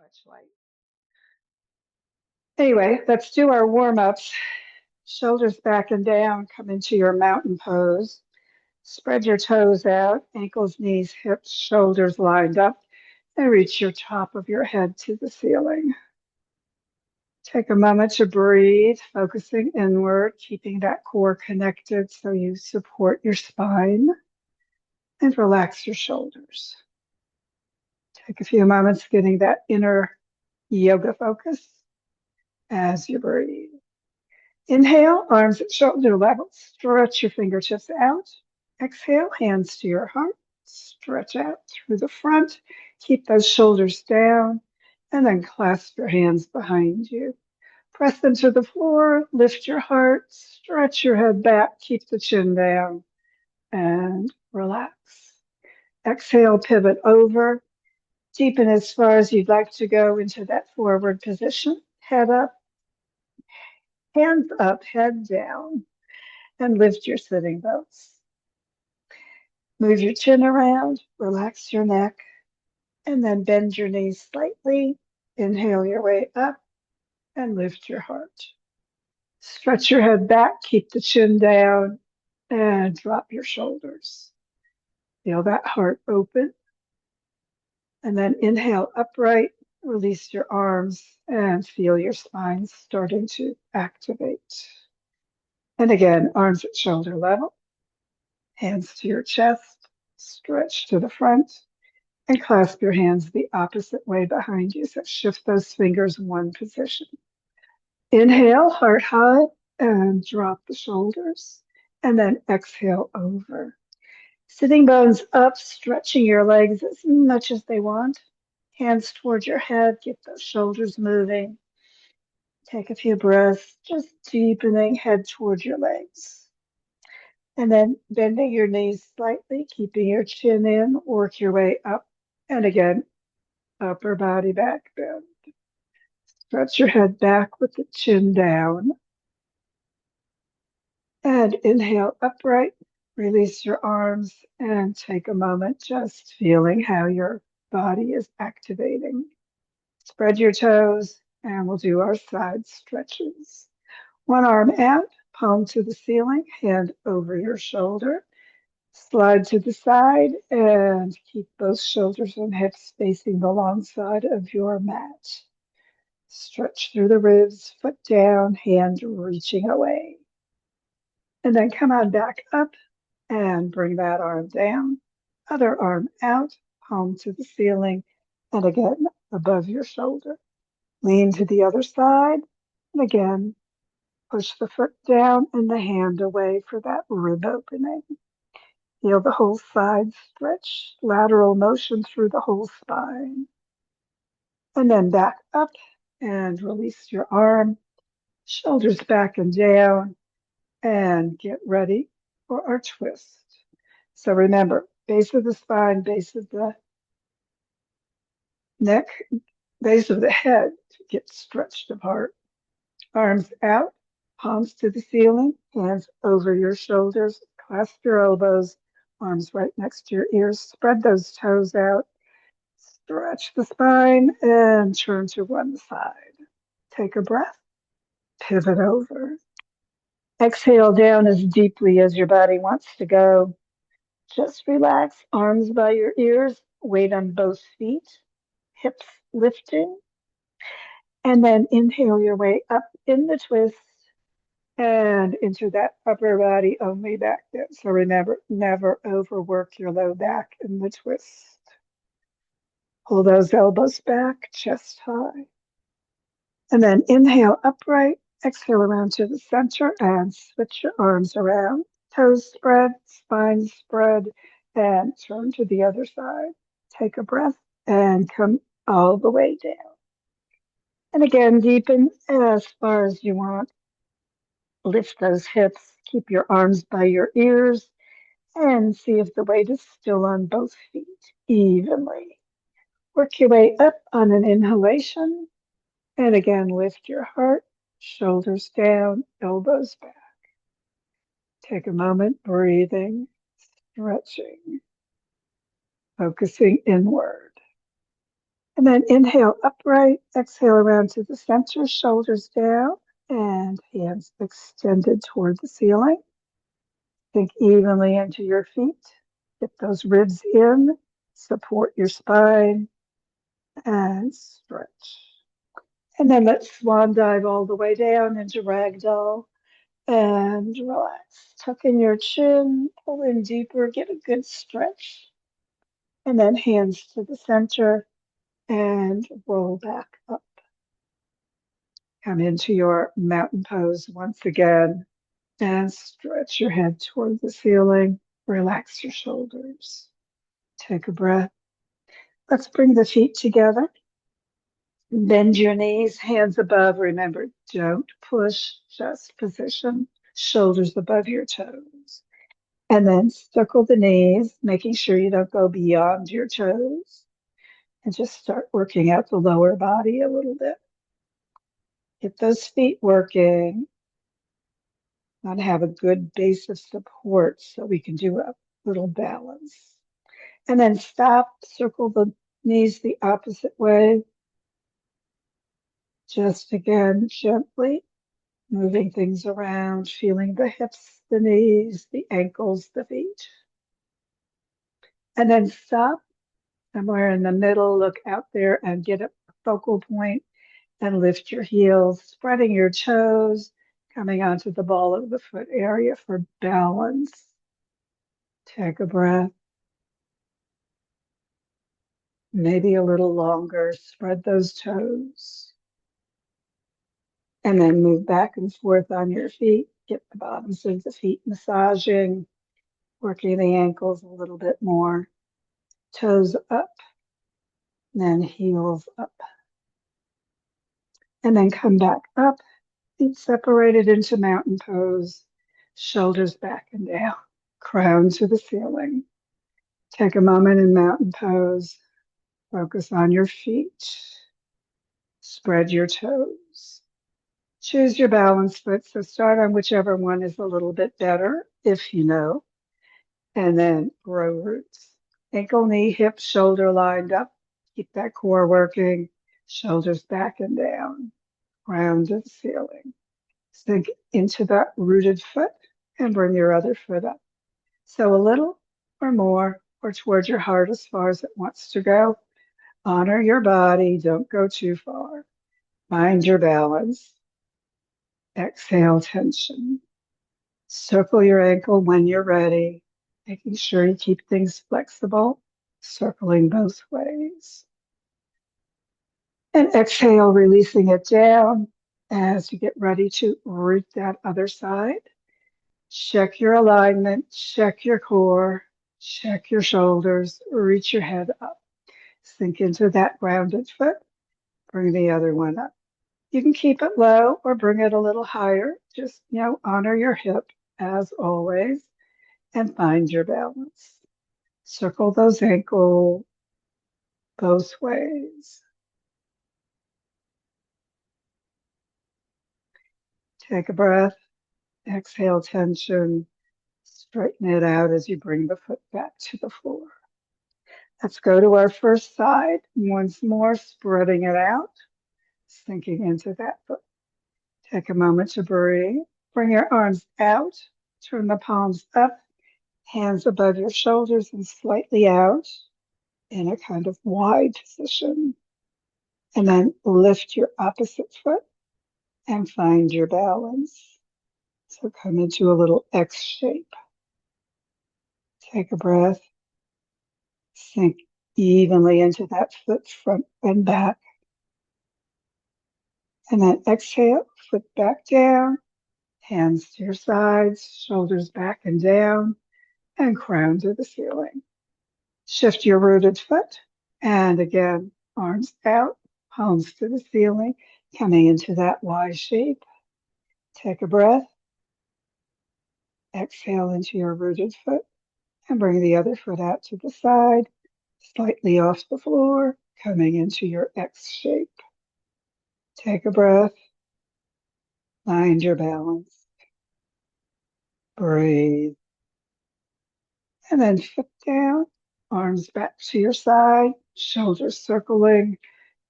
much light. Anyway, let's do our warm-ups. Shoulders back and down, come into your mountain pose. Spread your toes out, ankles, knees, hips, shoulders lined up, and reach your top of your head to the ceiling. Take a moment to breathe, focusing inward, keeping that core connected so you support your spine, and relax your shoulders. Take a few moments getting that inner yoga focus as you breathe. Inhale, arms at shoulder level. Stretch your fingertips out. Exhale, hands to your heart. Stretch out through the front. Keep those shoulders down. And then clasp your hands behind you. Press them to the floor. Lift your heart. Stretch your head back. Keep the chin down. And relax. Exhale, pivot over. Deepen as far as you'd like to go into that forward position. Head up. Hands up, head down, and lift your sitting bones. Move your chin around, relax your neck, and then bend your knees slightly. Inhale your way up and lift your heart. Stretch your head back, keep the chin down, and drop your shoulders. Feel that heart open. And then inhale upright, release your arms, and feel your spine starting to activate. And again, arms at shoulder level. Hands to your chest, stretch to the front, and clasp your hands the opposite way behind you. So shift those fingers one position. Inhale, heart high, and drop the shoulders. And then exhale over. Sitting bones up, stretching your legs as much as they want. Hands towards your head, get those shoulders moving. Take a few breaths, just deepening head towards your legs. And then bending your knees slightly, keeping your chin in, work your way up. And again, upper body back bend. Stretch your head back with the chin down. And inhale upright, release your arms, and take a moment just feeling how your body is activating. Spread your toes, and we'll do our side stretches. One arm out, palm to the ceiling, hand over your shoulder. Slide to the side and keep both shoulders and hips facing the long side of your mat. Stretch through the ribs, foot down, hand reaching away. And then come on back up and bring that arm down. Other arm out, palm to the ceiling, and again above your shoulder. Lean to the other side, and again, push the foot down and the hand away for that rib opening. Feel the whole side stretch, lateral motion through the whole spine. And then back up and release your arm, shoulders back and down, and get ready for our twist. So remember, base of the spine, base of the neck, base of the head to get stretched apart. Arms out, palms to the ceiling, hands over your shoulders, clasp your elbows, arms right next to your ears. Spread those toes out. Stretch the spine and turn to one side. Take a breath, pivot over. Exhale down as deeply as your body wants to go. Just relax, arms by your ears, weight on both feet, hips lifting. And then inhale your way up in the twist and into that upper body only back bend. So remember, never overwork your low back in the twist. Pull those elbows back, chest high. And then inhale upright, exhale around to the center and switch your arms around. Toes spread, spine spread, and turn to the other side. Take a breath and come all the way down. And again, deepen as far as you want. Lift those hips, keep your arms by your ears, and see if the weight is still on both feet evenly. Work your way up on an inhalation. And again, lift your heart, shoulders down, elbows back. Take a moment, breathing, stretching, focusing inward. And then inhale upright, exhale around to the center, shoulders down, and hands extended toward the ceiling. Sink evenly into your feet. Get those ribs in, support your spine, and stretch. And then let's swan dive all the way down into ragdoll and relax. Tuck in your chin, pull in deeper, get a good stretch. And then hands to the center and roll back up. Come into your mountain pose once again and stretch your head toward the ceiling. Relax your shoulders. Take a breath. Let's bring the feet together. Bend your knees, hands above. Remember, don't push, just position. Shoulders above your toes. And then circle the knees, making sure you don't go beyond your toes. And just start working out the lower body a little bit. Get those feet working. And have a good base of support so we can do a little balance. And then stop, circle the knees the opposite way. Just again, gently moving things around, feeling the hips, the knees, the ankles, the feet. And then stop somewhere in the middle, look out there and get a focal point and lift your heels, spreading your toes, coming onto the ball of the foot area for balance. Take a breath. Maybe a little longer. Spread those toes. And then move back and forth on your feet. Get the bottoms of the feet massaging, working the ankles a little bit more. Toes up, then heels up. And then come back up. Feet separated into mountain pose. Shoulders back and down. Crown to the ceiling. Take a moment in mountain pose. Focus on your feet. Spread your toes. Choose your balance foot. So start on whichever one is a little bit better, if you know, and then grow roots. Ankle, knee, hip, shoulder lined up. Keep that core working. Shoulders back and down. Round to the ceiling. Sink into that rooted foot and bring your other foot up. So a little or more or towards your heart as far as it wants to go. Honor your body. Don't go too far. Find your balance. Exhale, tension. Circle your ankle when you're ready, making sure you keep things flexible, circling both ways. And exhale, releasing it down as you get ready to root that other side. Check your alignment, check your core, check your shoulders, reach your head up. Sink into that grounded foot, bring the other one up. You can keep it low or bring it a little higher. Just, honor your hip as always and find your balance. Circle those ankles both ways. Take a breath, exhale tension, straighten it out as you bring the foot back to the floor. Let's go to our first side. Once more, spreading it out, sinking into that foot. Take a moment to breathe. Bring your arms out, turn the palms up, hands above your shoulders and slightly out in a kind of wide position. And then lift your opposite foot and find your balance. So come into a little X shape. Take a breath. Sink evenly into that foot front and back. And then exhale, foot back down, hands to your sides, shoulders back and down, and crown to the ceiling. Shift your rooted foot. And again, arms out, palms to the ceiling, coming into that Y shape. Take a breath. Exhale into your rooted foot and bring the other foot out to the side, slightly off the floor, coming into your X shape. Take a breath. Find your balance. Breathe. And then foot down, arms back to your side, shoulders circling,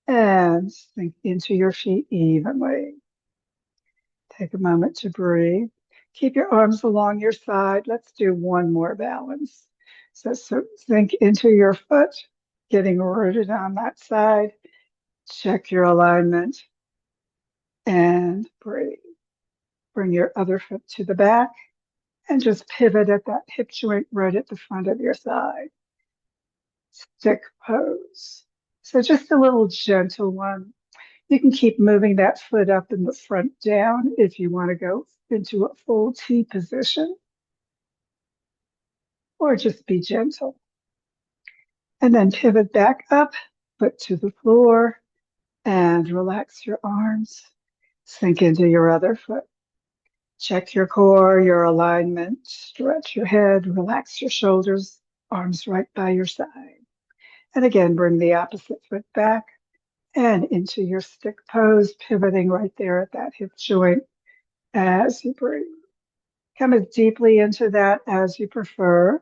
and sink into your feet evenly. Take a moment to breathe. Keep your arms along your side. Let's do one more balance. So sink into your foot, getting rooted on that side. Check your alignment and breathe. Bring your other foot to the back and just pivot at that hip joint right at the front of your thigh. Stick pose. So just a little gentle one. You can keep moving that foot up and the front down if you want to go into a full T position, or just be gentle. And then pivot back up, foot to the floor, and relax your arms. Sink into your other foot. Check your core, your alignment, stretch your head, relax your shoulders, arms right by your side. And again, bring the opposite foot back and into your stick pose, pivoting right there at that hip joint as you breathe. Come as deeply into that as you prefer.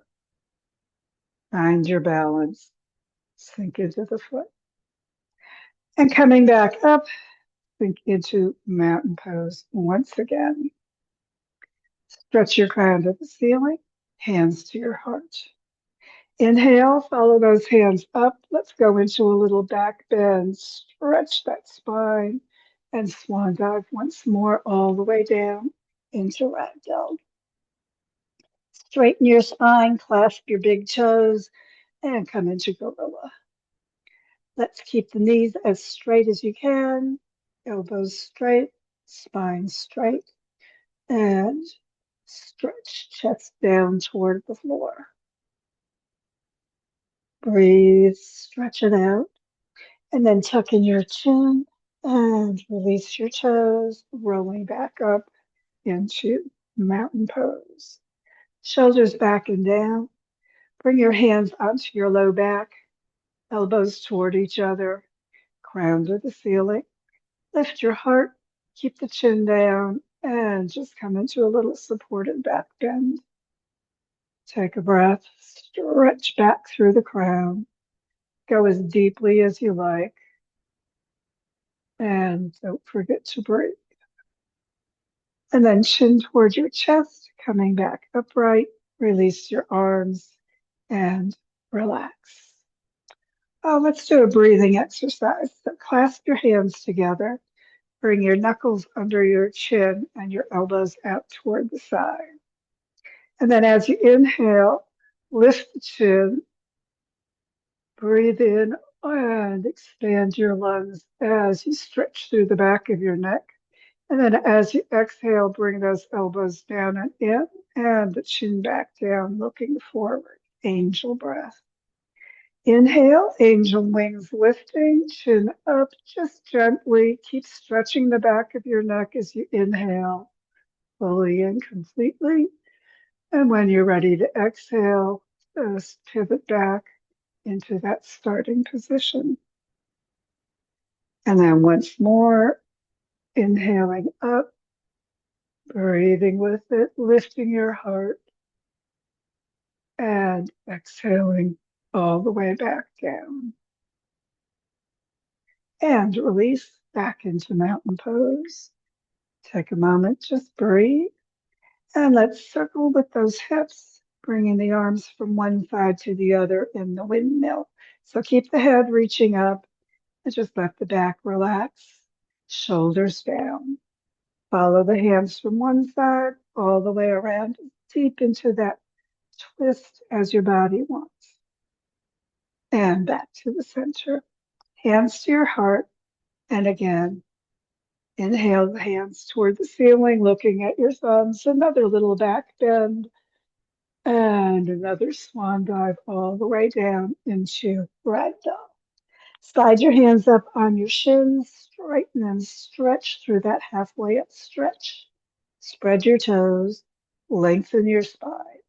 Find your balance. Sink into the foot. And coming back up, sink into mountain pose once again. Stretch your crown to the ceiling, hands to your heart. Inhale, follow those hands up. Let's go into a little back bend. Stretch that spine and swan dive once more all the way down into ragdoll. Straighten your spine, clasp your big toes, and come into gorilla. Let's keep the knees as straight as you can, elbows straight, spine straight, and stretch chest down toward the floor. Breathe, stretch it out, and then tuck in your chin and release your toes, rolling back up into mountain pose. Shoulders back and down. Bring your hands onto your low back, elbows toward each other, crown to the ceiling. Lift your heart, keep the chin down, and just come into a little supported back bend. Take a breath, stretch back through the crown. Go as deeply as you like. And don't forget to breathe. And then chin towards your chest, coming back upright. Release your arms and relax. Let's do a breathing exercise. So clasp your hands together. Bring your knuckles under your chin and your elbows out toward the side. And then as you inhale, lift the chin, breathe in and expand your lungs as you stretch through the back of your neck. And then as you exhale, bring those elbows down and in and the chin back down, looking forward. Angel breath. Inhale, angel wings lifting, chin up, just gently. Keep stretching the back of your neck as you inhale, fully and completely. And when you're ready to exhale, just pivot back into that starting position. And then once more, inhaling up, breathing with it, lifting your heart, and exhaling all the way back down. And release back into mountain pose. Take a moment, just breathe. And let's circle with those hips, bringing the arms from one side to the other in the windmill. So keep the head reaching up and just let the back relax. Shoulders down. Follow the hands from one side all the way around, deep into that twist as your body wants. And back to the center. Hands to your heart. And again, inhale the hands toward the ceiling, looking at your thumbs. Another little back bend. And another swan dive all the way down into ragdoll. Slide your hands up on your shins, straighten and stretch through that halfway up stretch. Spread your toes, lengthen your spine.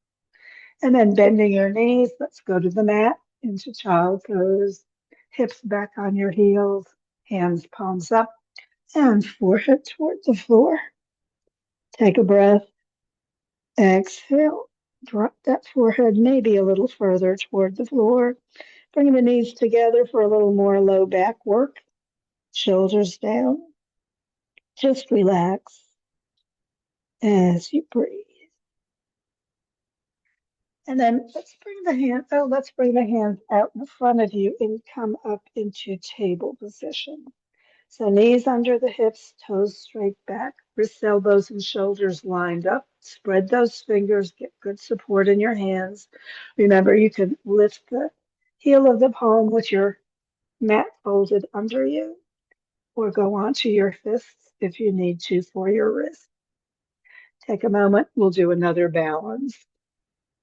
And then bending your knees, let's go to the mat into child pose. Hips back on your heels, hands palms up, and forehead toward the floor. Take a breath. Exhale. Drop that forehead maybe a little further toward the floor. Bring the knees together for a little more low back work. Shoulders down. Just relax as you breathe. And then let's bring the hands out in front of you and come up into table position. So knees under the hips, toes straight back, wrists, elbows, and shoulders lined up. Spread those fingers, get good support in your hands. Remember, you can lift the heel of the palm with your mat folded under you, or go onto your fists if you need to for your wrist. Take a moment, we'll do another balance.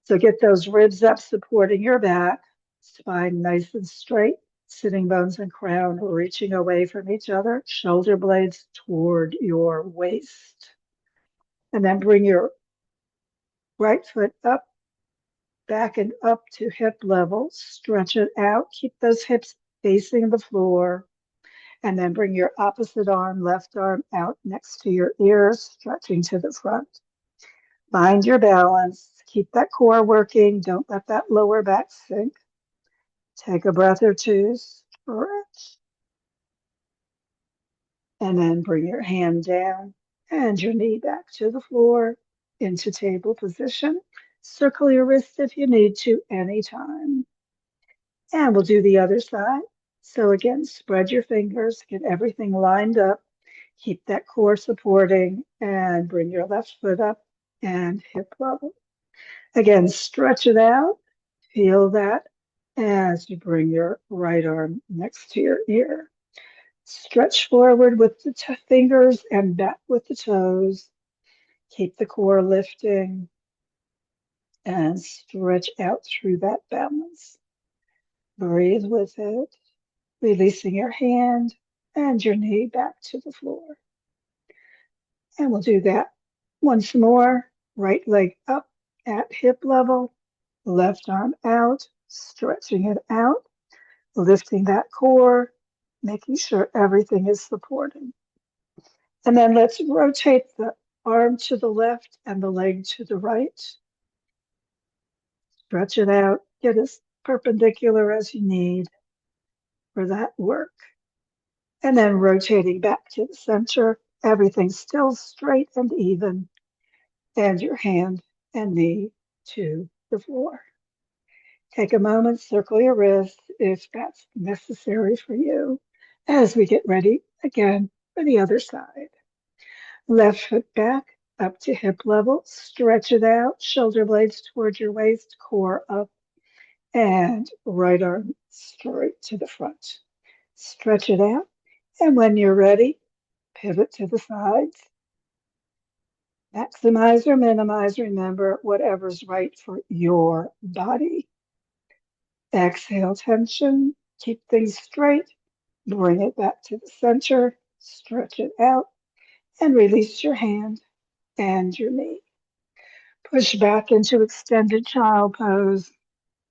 So get those ribs up supporting your back, spine nice and straight, sitting bones and crown reaching away from each other, shoulder blades toward your waist. And then bring your right foot up, back and up to hip level, stretch it out, keep those hips facing the floor, and then bring your opposite arm, left arm out next to your ears, stretching to the front. Find your balance. Keep that core working. Don't let that lower back sink. Take a breath or two, stretch, and then bring your hand down and your knee back to the floor into table position. Circle your wrist if you need to anytime. And we'll do the other side. So again, spread your fingers, get everything lined up. Keep that core supporting and bring your left foot up and hip level. Again, stretch it out. Feel that as you bring your right arm next to your ear. Stretch forward with the fingers and back with the toes. Keep the core lifting and stretch out through that balance. Breathe with it, releasing your hand and your knee back to the floor. And we'll do that once more. Right leg up at hip level, left arm out, stretching it out, lifting that core, making sure everything is supporting. And then let's rotate the arm to the left and the leg to the right. Stretch it out, get as perpendicular as you need for that work. And then rotating back to the center, everything still straight and even, and your hand and knee to the floor. Take a moment, circle your wrists if that's necessary for you as we get ready again for the other side. Left foot back up to hip level, stretch it out, shoulder blades toward your waist, core up, and right arm straight to the front. Stretch it out, and when you're ready, pivot to the sides. Maximize or minimize, remember, whatever's right for your body. Exhale tension, keep things straight, bring it back to the center, stretch it out, and release your hand and your knee. Push back into extended child pose,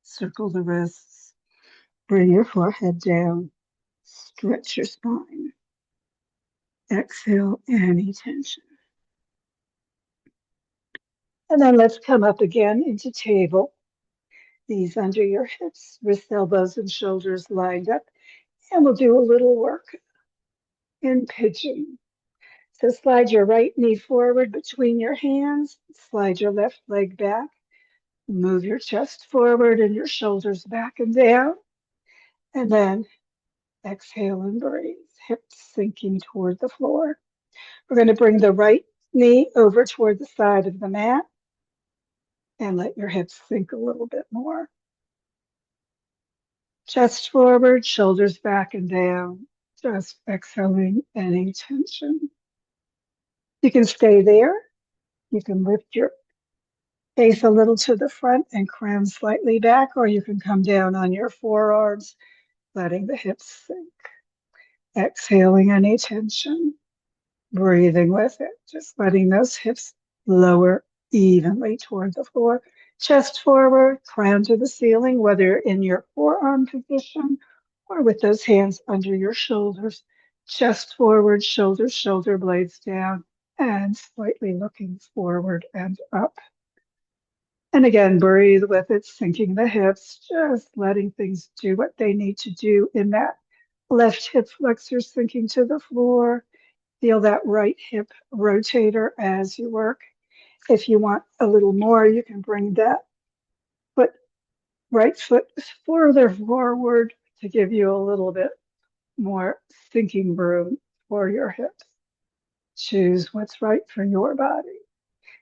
circle the wrists, bring your forehead down, stretch your spine. Exhale any tension. And then let's come up again into table. Knees under your hips, wrists, elbows, and shoulders lined up. And we'll do a little work in pigeon. So slide your right knee forward between your hands, slide your left leg back, move your chest forward and your shoulders back and down, and then exhale and breathe, hips sinking toward the floor. We're going to bring the right knee over toward the side of the mat and let your hips sink a little bit more. Chest forward, shoulders back and down, just exhaling any tension. You can stay there. You can lift your face a little to the front and crown slightly back, or you can come down on your forearms, letting the hips sink. Exhaling any tension, breathing with it, just letting those hips lower evenly toward the floor. Chest forward, crown to the ceiling, whether in your forearm position or with those hands under your shoulders. Chest forward, shoulders, shoulder blades down, and slightly looking forward and up. And again, breathe with it, sinking the hips, just letting things do what they need to do in that left hip flexor sinking to the floor. Feel that right hip rotator as you work. If you want a little more, you can bring that foot, right foot further forward to give you a little bit more sinking room for your hips. Choose what's right for your body.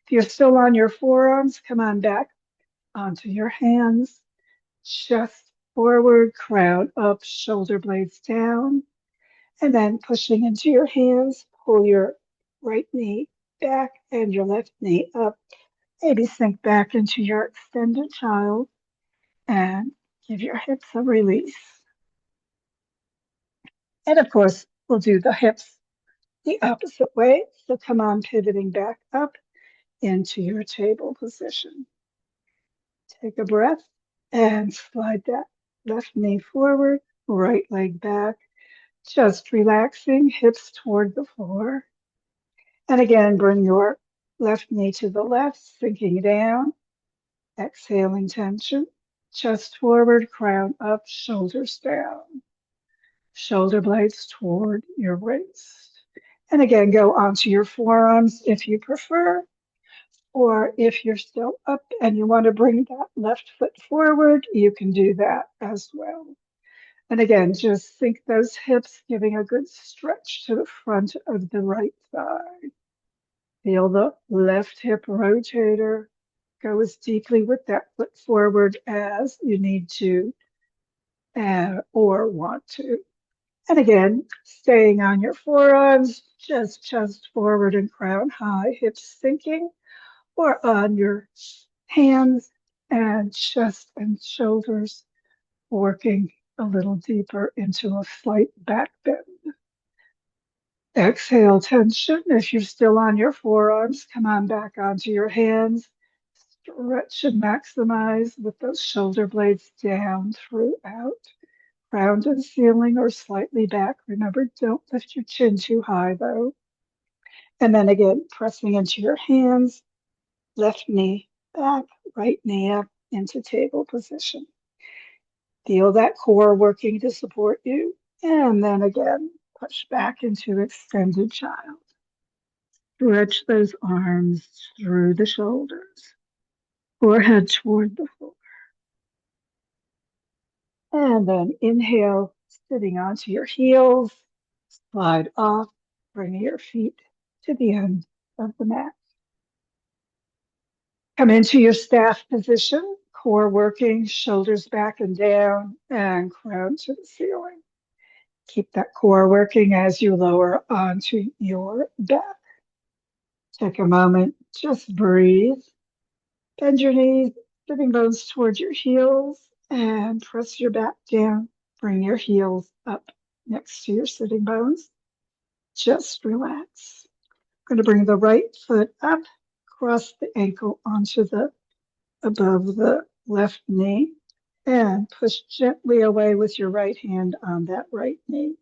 If you're still on your forearms, come on back onto your hands, chest forward, crown up, shoulder blades down, and then pushing into your hands, pull your right knee back and your left knee up. Maybe sink back into your extended child and give your hips a release. And of course, we'll do the hips the opposite way. So come on, pivoting back up into your table position. Take a breath and slide that left knee forward, right leg back, just relaxing, hips toward the floor. And again, bring your left knee to the left, sinking down, exhaling tension, chest forward, crown up, shoulders down, shoulder blades toward your waist. And again, go onto your forearms if you prefer, or if you're still up and you want to bring that left foot forward, you can do that as well. And again, just sink those hips, giving a good stretch to the front of the right thigh. Feel the left hip rotator. Go as deeply with that foot forward as you need to or want to. And again, staying on your forearms, just chest forward and crown high, hips sinking, or on your hands and chest and shoulders, working a little deeper into a slight back bend. Exhale tension. If you're still on your forearms, come on back onto your hands. Stretch and maximize with those shoulder blades down throughout. Round and ceiling or slightly back. Remember, don't lift your chin too high though. And then again, pressing into your hands, left knee back, right knee up into table position. Feel that core working to support you. And then again, push back into extended child. Stretch those arms through the shoulders, forehead toward the floor. And then inhale, sitting onto your heels, slide off, bringing your feet to the end of the mat. Come into your staff position, core working, shoulders back and down, and crown to the ceiling. Keep that core working as you lower onto your back. Take a moment, just breathe. Bend your knees, sitting bones towards your heels, and press your back down. Bring your heels up next to your sitting bones. Just relax. I'm going to bring the right foot up, cross the ankle onto the above the left knee, and push gently away with your right hand on that right knee.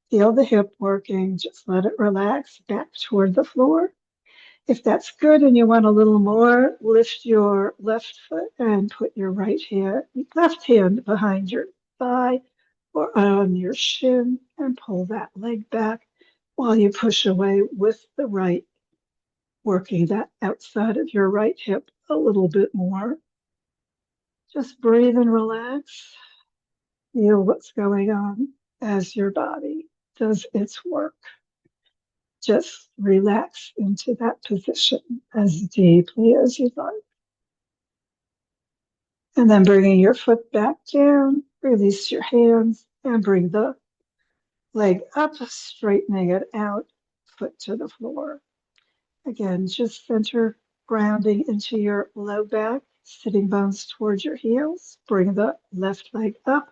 Feel the hip working. Just let it relax back toward the floor. If that's good and you want a little more, lift your left foot and put your left hand behind your thigh or on your shin and pull that leg back while you push away with the right, working that outside of your right hip a little bit more. Just breathe and relax. Feel what's going on as your body does its work. Just relax into that position as deeply as you'd like. And then bringing your foot back down, release your hands and bring the leg up, straightening it out, foot to the floor. Again, just center grounding into your low back, sitting bones towards your heels. Bring the left leg up,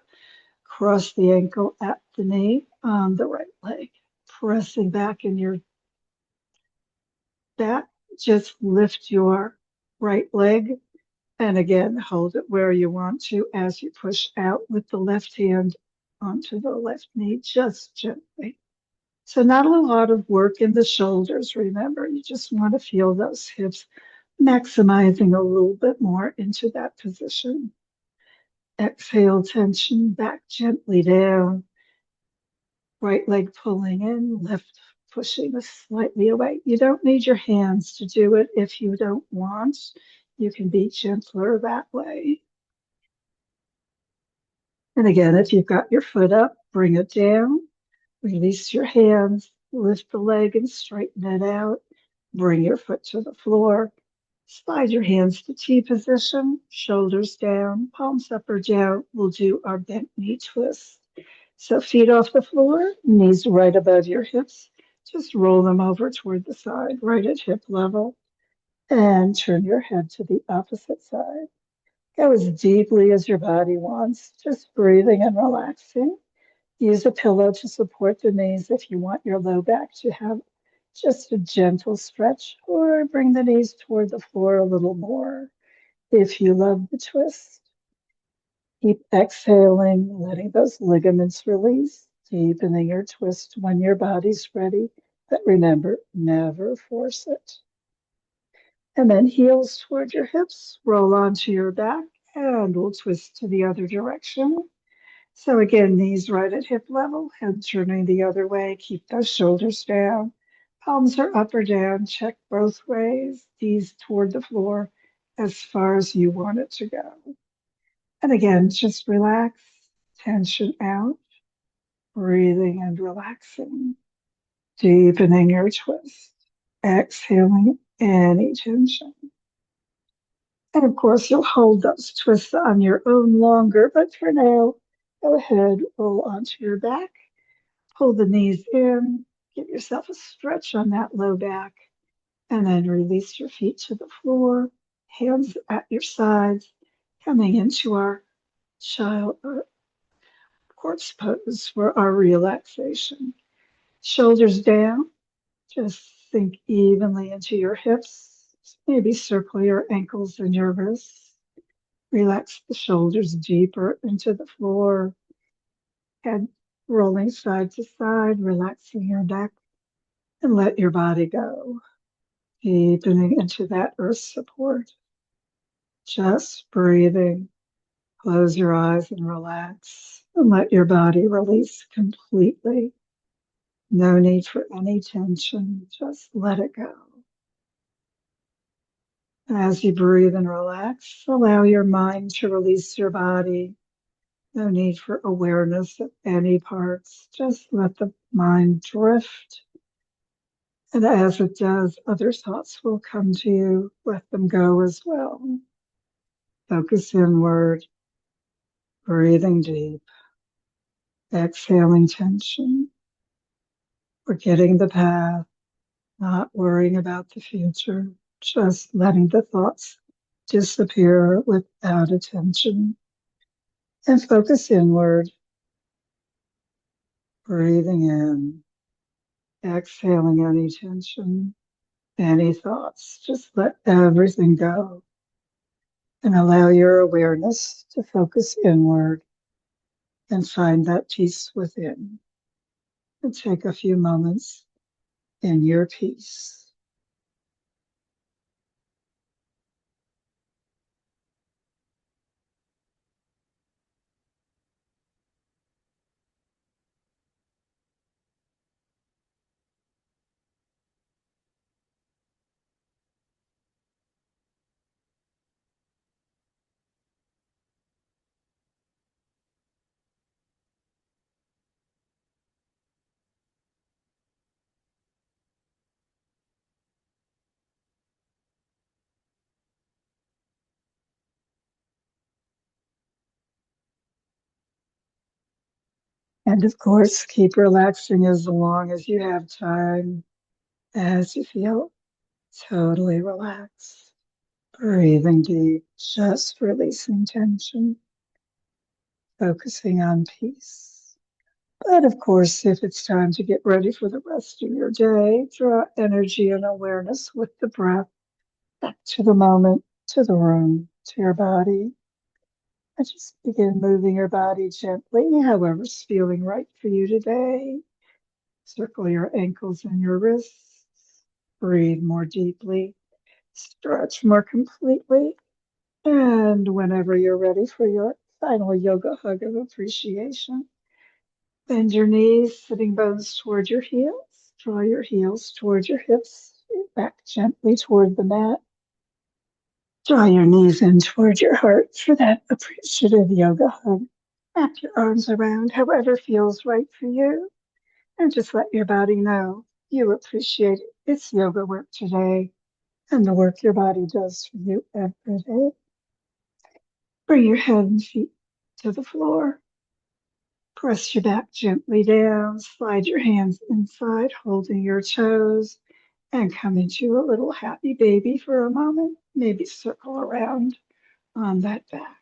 cross the ankle at the knee on the right leg. Pressing back in your back, just lift your right leg and again hold it where you want to as you push out with the left hand onto the left knee, just gently. So not a lot of work in the shoulders, remember, you just want to feel those hips maximizing a little bit more into that position. Exhale, tension back gently down. Right leg pulling in, left pushing slightly away. You don't need your hands to do it if you don't want. You can be gentler that way. And again, if you've got your foot up, bring it down. Release your hands, lift the leg and straighten it out. Bring your foot to the floor. Slide your hands to T position, shoulders down, palms up or down. We'll do our bent knee twist. So feet off the floor, knees right above your hips. Just roll them over toward the side, right at hip level. And turn your head to the opposite side. Go as deeply as your body wants, just breathing and relaxing. Use a pillow to support the knees if you want your low back to have just a gentle stretch, or bring the knees toward the floor a little more if you love the twist. Keep exhaling, letting those ligaments release, deepening your twist when your body's ready. But remember, never force it. And then heels toward your hips, roll onto your back, and we'll twist to the other direction. So again, knees right at hip level, head turning the other way. Keep those shoulders down. Palms are up or down. Check both ways. Knees toward the floor as far as you want it to go. And again, just relax, tension out, breathing and relaxing, deepening your twist, exhaling any tension. And of course, you'll hold those twists on your own longer, but for now, go ahead, roll onto your back. Pull the knees in, give yourself a stretch on that low back, and then release your feet to the floor, hands at your sides, coming into our child corpse pose for our relaxation. Shoulders down, just sink evenly into your hips, maybe circle your ankles and your wrists. Relax the shoulders deeper into the floor, head rolling side to side, relaxing your neck. And let your body go, deepening into that earth support. Just breathing. Close your eyes and relax, and let your body release completely. No need for any tension. Just let it go. As you breathe and relax, allow your mind to release your body. No need for awareness of any parts. Just let the mind drift. And as it does, other thoughts will come to you. Let them go as well. Focus inward, breathing deep, exhaling tension, forgetting the past, not worrying about the future, just letting the thoughts disappear without attention. And focus inward, breathing in, exhaling any tension, any thoughts. Just let everything go and allow your awareness to focus inward and find that peace within. And take a few moments in your peace. And of course, keep relaxing as long as you have time, as you feel totally relaxed. Breathing deep, just releasing tension, focusing on peace. But of course, if it's time to get ready for the rest of your day, draw energy and awareness with the breath back to the moment, to the room, to your body. And just begin moving your body gently, however's feeling right for you today. Circle your ankles and your wrists. Breathe more deeply. Stretch more completely. And whenever you're ready for your final yoga hug of appreciation, bend your knees, sitting bones toward your heels. Draw your heels toward your hips, back gently toward the mat. Draw your knees in toward your heart for that appreciative yoga hug. Wrap your arms around however feels right for you, and just let your body know you appreciate its yoga work today and the work your body does for you every day. Bring your head and feet to the floor. Press your back gently down. Slide your hands inside, holding your toes, and come into a little happy baby for a moment. Maybe circle around on that back.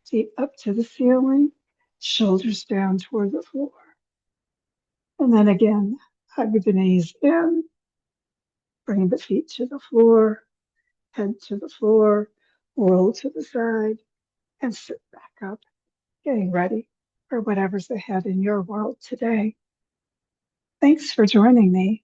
Feet up to the ceiling, shoulders down toward the floor. And then again, hug the knees in, bring the feet to the floor, head to the floor, roll to the side, and sit back up, getting ready for whatever's ahead in your world today. Thanks for joining me